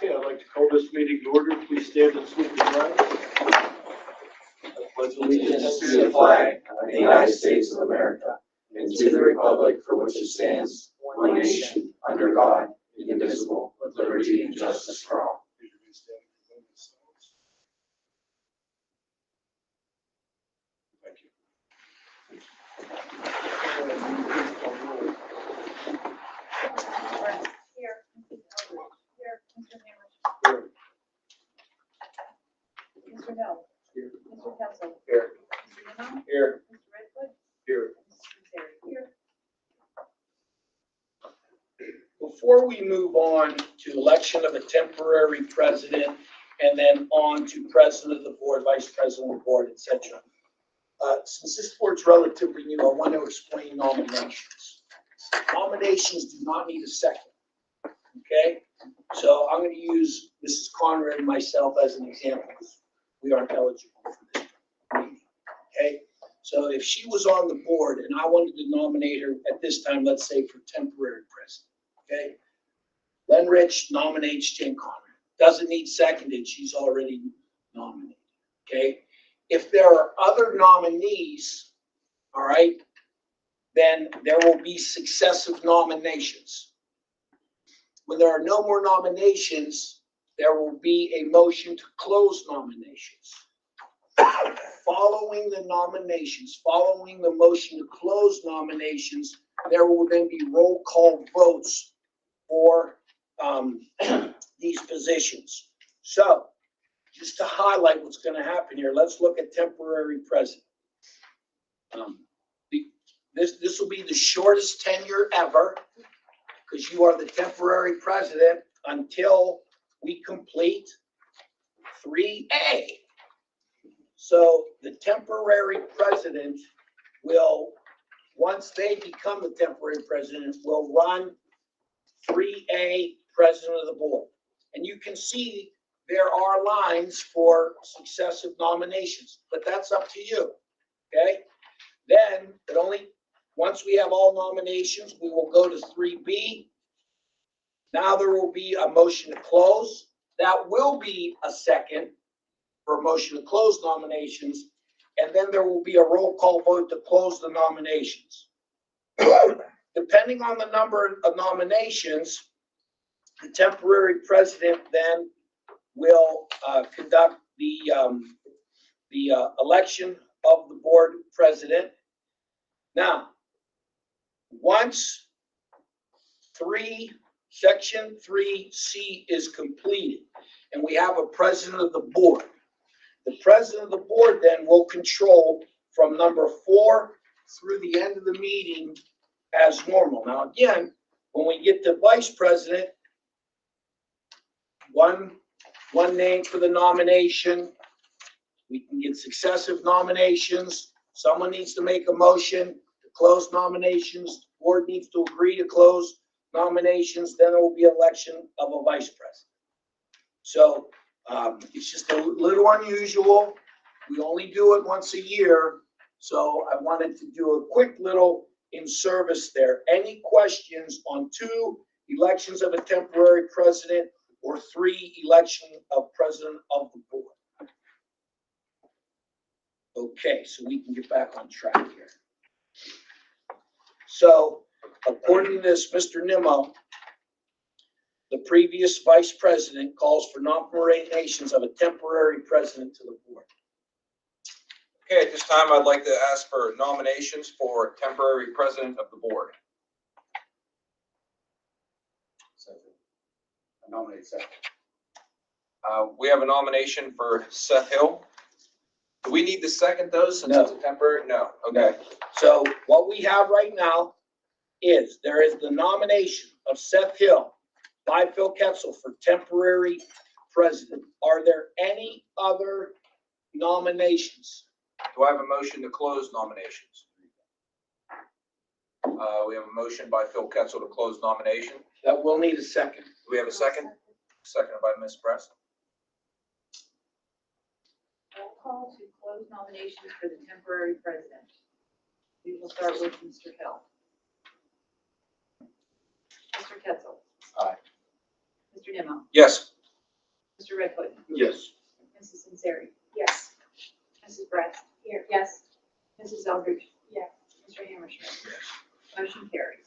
Okay, I'd like to call this meeting to order. Please stand and salute the flag. I pledge Allegiance to the flag of the United States of America and to the republic for which it stands, one nation, under God, indivisible, with liberty and justice for all. Thank you. Here, Mr. Hamrich. Here. Mr. Hill. Here. Mr. Kessel. Here. Mr. Nimmo. Here. Mr. Redwood. Here. Mr. Terry. Here. Before we move on to election of a temporary president and then on to president of the board, vice president of the board, etc. Since this board's relatively new, I want to explain nominations. Nominations do not need a second. Okay? So I'm going to use Mrs. Conrad and myself as an example. We aren't eligible for this meeting. Okay? So if she was on the board and I wanted to nominate her at this time, let's say for temporary president. Okay, Len Rich nominates Jane Conrad. Doesn't need seconded, she's already nominated. Okay, if there are other nominees, all right, then there will be successive nominations. When there are no more nominations, there will be a motion to close nominations. Following the nominations, following the motion to close nominations, there will then be roll call votes for these positions. So, just to highlight what's going to happen here, let's look at temporary president. This will be the shortest tenure ever because you are the temporary president until we complete 3A. So the temporary president will, once they become the temporary president, will run 3A, president of the board. And you can see there are lines for successive nominations, but that's up to you, okay? Then, once we have all nominations, we will go to 3B. Now there will be a motion to close. That will be a second for a motion to close nominations, and then there will be a roll call vote to close the nominations. Depending on the number of nominations, the temporary president then will conduct the election of the board president. Now, once Section 3C is completed, and we have a president of the board, the president of the board then will control from number 4 through the end of the meeting as normal. Now, again, when we get to vice president, one name for the nomination. We can get successive nominations. Someone needs to make a motion to close nominations. Board needs to agree to close nominations. Then there will be election of a vice president. So it's just a little unusual. We only do it once a year. So I wanted to do a quick little in service there. Any questions on 2 elections of a temporary president or 3 election of president of the board? Okay, so we can get back on track here. So according to this, Mr. Nimmo, the previous vice president calls for nominations of a temporary president to the board. Okay, at this time, I'd like to ask for nominations for temporary president of the board. Second. I nominate second. We have a nomination for Seth Hill. Do we need to second those since No. it's a temporary? No. Okay. So what we have right now is there is the nomination of Seth Hill by Phil Ketzel for temporary president. Are there any other nominations? Do I have a motion to close nominations? We have a motion by Phil Ketzel to close nomination. That will need a second. Do we have a second? Seconded by Ms. Press. Roll call to close nominations for the temporary president. We will start with Mr. Hill. Mr. Ketzel. Aye. Mr. Nimmo. Yes. Mr. Redfoot. Yes. Mrs. Sinceri. Yes. Mrs. Brett. Here. Yes. Mrs. Eldridge. Yes. Mr. Hammerschmidt. Motion carries.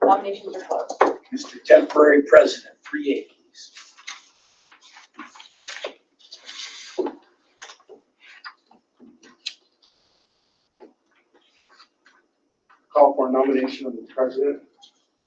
Nominations are closed. Mr. Temporary President, 3A, please. Call for nomination of the president.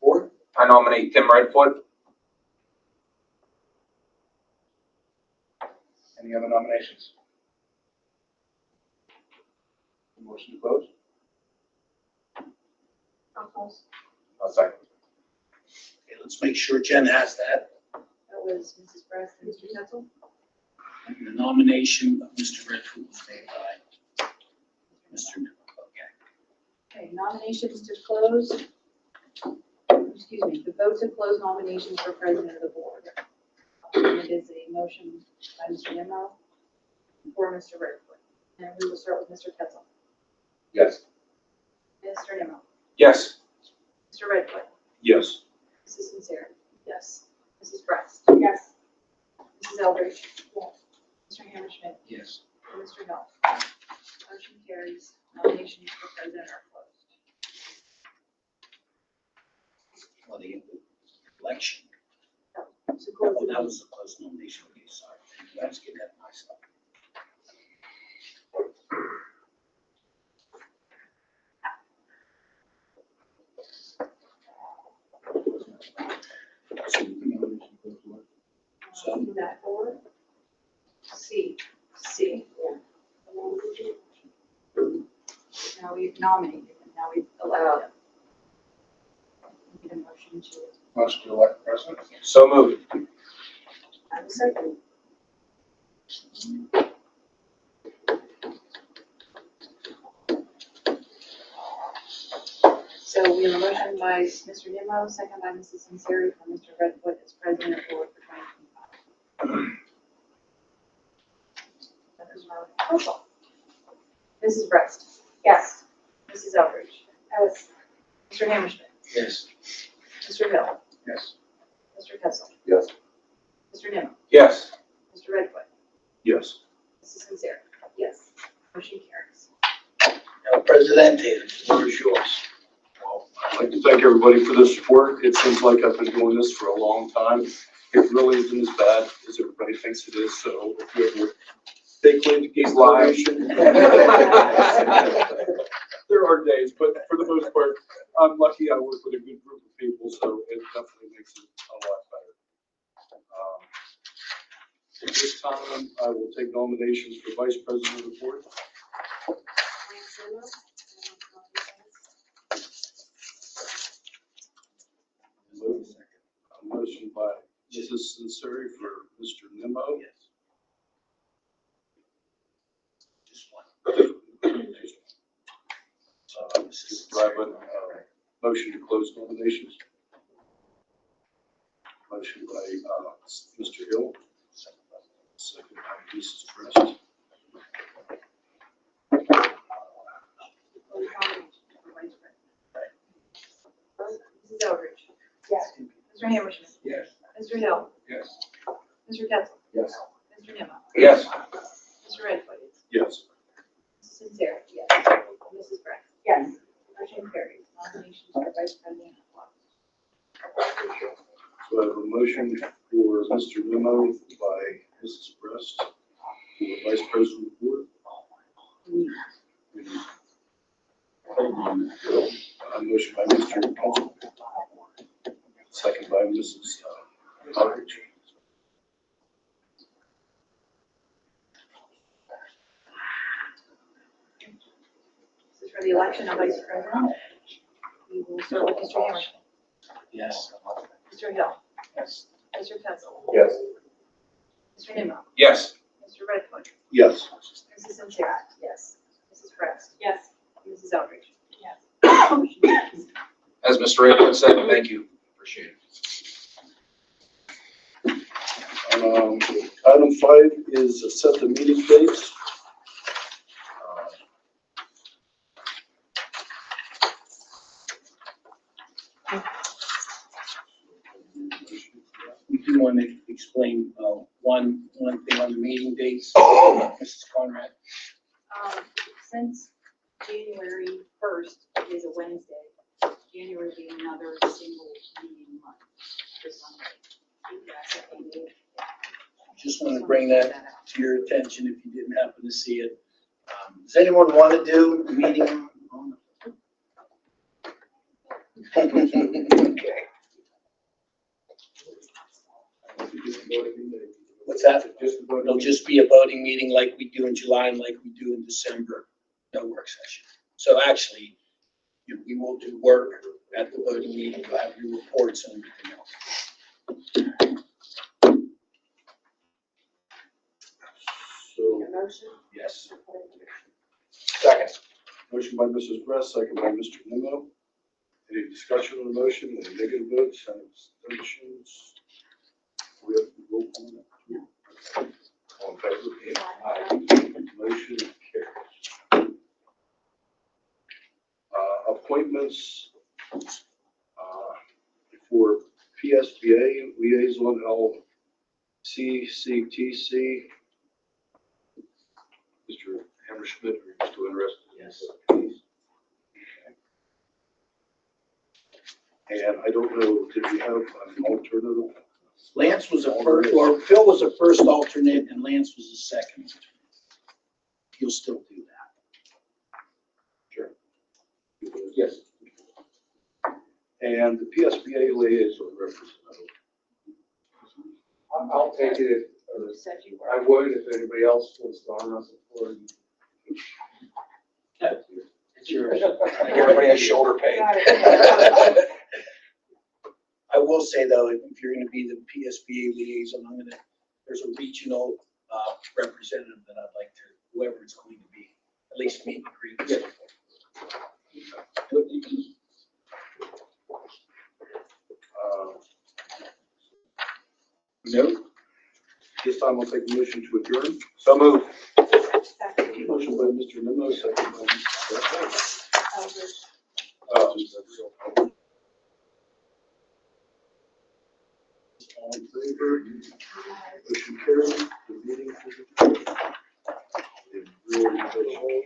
Board. I nominate Tim Redfoot. Any other nominations? Motion to close. I'll close. I'll second. Okay, let's make sure Jen has that. That was Mrs. Brett and Mr. Tetzel. And the nomination of Mr. Redfoot was made by Mr. Miller. Okay. Okay, nominations to close. Excuse me, the vote to close nominations for president of the board. It is a motion by Mr. Nimmo for Mr. Redfoot. And we will start with Mr. Tetzel. Yes. Mr. Nimmo. Yes. Mr. Redfoot. Yes. Mrs. Sinceri. Yes. Mrs. Brest. Yes. Mrs. Eldridge. Yes. Mr. Hammerschmidt. Yes. And Mr. Hill. Motion carries. Nominations for president are closed. For the election. To close Oh, the that was a closed nomination. Okay, sorry. I was getting that myself. So, Move that forward. C. Now we've nominated him, now we've elected him. We need a motion to, Motion to elect president. So moved. have a second. So we have a motion by Mr. Nimmo, second by Mrs. Sinceri for Mr. Redfoot as president of the board for 2025. Roll call. Mrs. Brest. Yes. Mrs. Eldridge. Yes. Mr. Hammerschmidt. yes. Mr. Hill. Yes. Mr. Kessel. Yes. Mr. Nimmo. Yes. Mr. Redfoot. Yes. Mrs. Sinceri. Yes. Motion carries. Now, Presidente, the floor is yours. Well, I'd like to thank everybody for the support. It seems like I've been doing this for a long time. It really isn't as bad as everybody thinks it is, so if you ever take claim to case violation. There are days, but for the most part, I'm lucky I work with a good group of people, so it definitely makes it a lot better. At this time, I will take nominations for Vice President of the Board. A motion by Mrs. Sinceri for Mr. Nimmo. Yes. Just one. Do I have a motion to close nominations? Motion by Mr. Hill. Second by Mrs. Brest. Mrs. Eldridge. Yes. Mr. Hammerschmidt. Yes. Mr. Hill. Yes. Mr. Ketchel. Yes. Mr. Nimmo. Yes. Mr. Redfoot. Yes. Mrs. Sinceri. Yes. Mrs. Brett. Yes. Motion carries. Nominations for vice president are closed. So I have a motion for Mr. Nimmo by Mrs. Brest for Vice President of the Board. A motion by Mr. Council. Second by Mrs. Eldridge. This is for the election of vice president. We will start with Mr. Hammerschmidt. Yes. Mr. Hill. Yes. Mr. Ketchel. Yes. Mr. Nimmo. Yes. Mr. Redfoot. Yes. Mrs. Sinceri. Yes. Mrs. Brett. Yes. Mrs. Eldridge. Yes. Motion carries. As Mr. Redfoot said, thank you. Appreciate it. Item 5 is set the meeting dates. you want to explain, one thing on the meeting dates, Mrs. Conrad? Since January 1st is a Wednesday, January being another single meeting month. This Monday. Just want to bring that to your attention if you didn't happen to see it. Does anyone want to do a meeting? Okay. What's that? It'll just be a voting meeting like we do in July and like we do in December, no work session. So actually, we will do work at the voting meeting, we'll have your reports and everything else. So, Motion? Yes. Second. motion by Mrs. Bress, second by Mr. Nemo. Any discussion on the motion, any negative votes, any abstentions? We have to roll on that. All in favor? Aye. Motion carries. Appointments, for PSBA liaison LCCTC. Mr. Hammerschmidt, are you still interested? Yes. Please. And I don't know, did we have an alternative? Lance was a first, or Phil was a first alternate and Lance was a second. He'll still do that. Sure. Yes. And the PSBA liaison representative. I'll take it, You said you I were. would if anybody else was gone on the floor. It's yours. Like everybody has shoulder pain. Got it. I will say though, if you're gonna be the PSBA liaison, there's a regional, representative that I'd like to, whoever it's going to be, at least meet and greet. No. This time I'll take a motion to adjourn. So moved. Motion by Mr. Nemo, second by Mr. Bress. All in favor? Motion carried. The meeting is adjourned. In reorganization.